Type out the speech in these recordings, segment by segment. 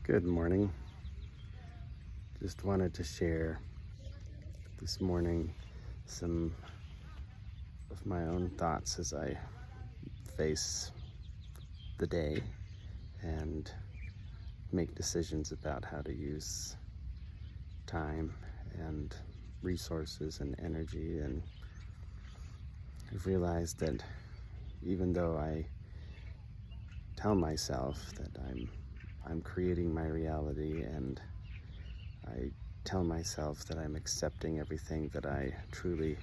Good morning. Just wanted to share this morning some of my own thoughts as I face the day and make decisions about how to use time and resources and energy. And I've realized that even though I tell myself that I'm creating my reality, and I tell myself that I'm accepting everything that I truly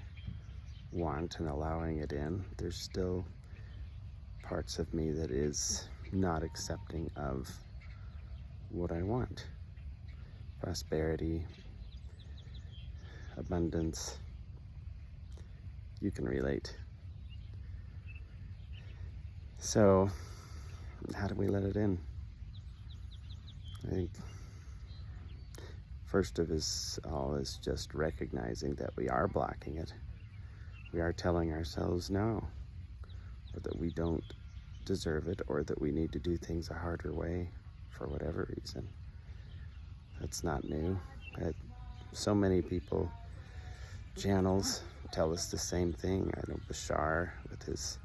want and allowing it in, there's still parts of me that is not accepting of what I want. Prosperity, abundance, you can relate. So, how do we let it in? I think first of all is just recognizing that we are blocking it. We are telling ourselves no, or that we don't deserve it, or that we need to do things a harder way for whatever reason. That's not new. So many people, channels, tell us the same thing. I know Bashar with his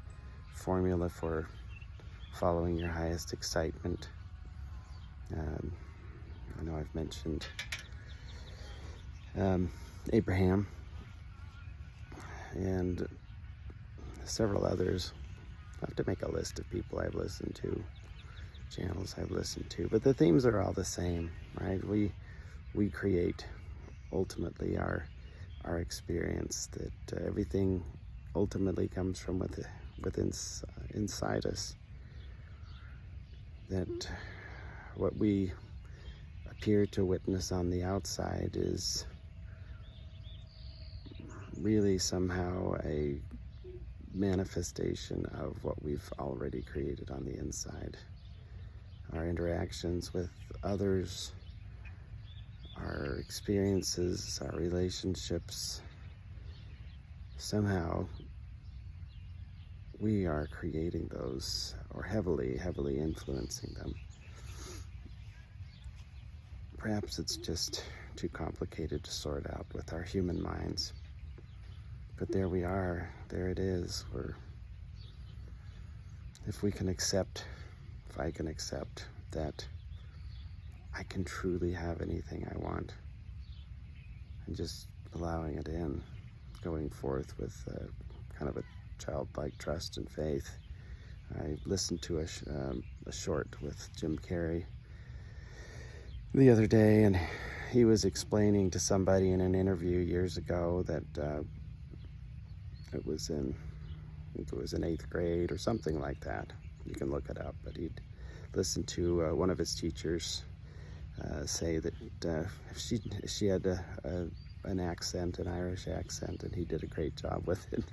formula for following your highest excitement. I know I've mentioned Abraham and several others. I have to make a list of people I've listened to, channels I've listened to, but the themes are all the same, right? We create ultimately our experience. That everything ultimately comes from within inside us. That what we appear to witness on the outside is really somehow a manifestation of what we've already created on the inside. Our interactions with others, our experiences, our relationships, somehow we are creating those, or heavily influencing them. Perhaps it's just too complicated to sort out with our human minds. But there we are, there it is. If I can accept that I can truly have anything I want, and just allowing it in, going forth with kind of a childlike trust and faith. I listened to a short with Jim Carrey the other day, and he was explaining to somebody in an interview years ago that it was in 8th grade or something like that. You can look it up, but he'd listened to one of his teachers say that she had an accent, an Irish accent, and he did a great job with it.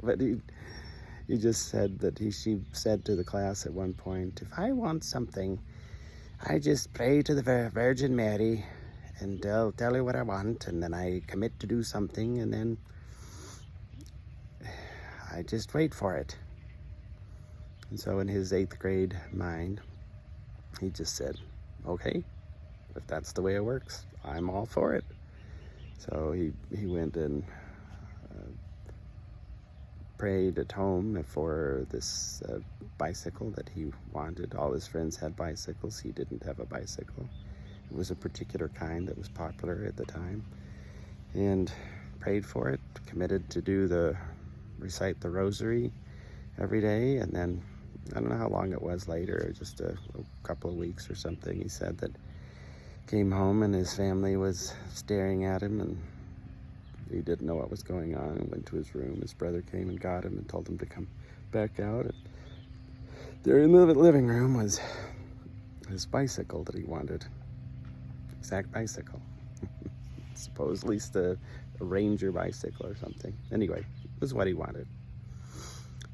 But he just said that she said to the class at one point, "If I want something, I just pray to the Virgin Mary, and I'll tell her what I want, and then I commit to do something, and then I just wait for it." And so in his 8th grade mind, he just said, "Okay, if that's the way it works, I'm all for it." So he went and prayed at home for this bicycle that he wanted. All his friends had bicycles. He didn't have a bicycle. It was a particular kind that was popular at the time. And prayed for it, committed to recite the rosary every day. And then, I don't know how long it was later, just a couple of weeks or something, he said that came home and his family was staring at him, and he didn't know what was going on, and went to his room. His brother came and got him and told him to come back out. And there in the living room was his bicycle that he wanted. Exact bicycle. Supposedly a Ranger bicycle or something. Anyway, it was what he wanted.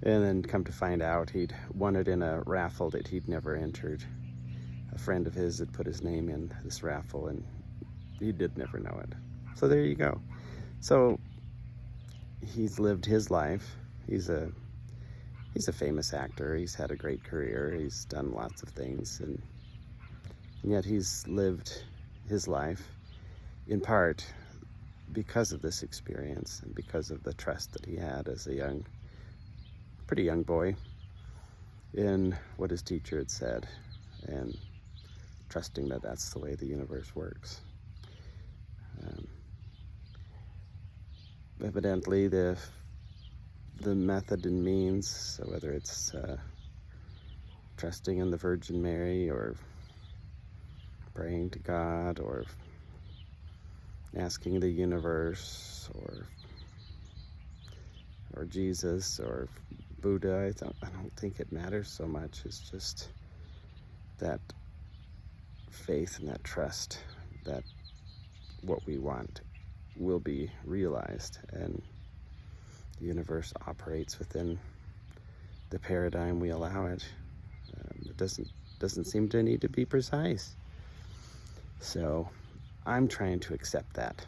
And then come to find out, he'd won it in a raffle that he'd never entered. A friend of his had put his name in this raffle, and he did never know it. So there you go. So he's lived his life. He's a famous actor. He's had a great career. He's done lots of things, and And yet he's lived his life in part because of this experience and because of the trust that he had as a pretty young boy in what his teacher had said, and trusting that that's the way the universe works. Evidently, the method and means, so whether it's trusting in the Virgin Mary or praying to God or asking the universe or Jesus or Buddha, I don't think it matters so much. It's just that faith and that trust that what we want will be realized, and the universe operates within the paradigm we allow it. It doesn't seem to need to be precise. So I'm trying to accept that.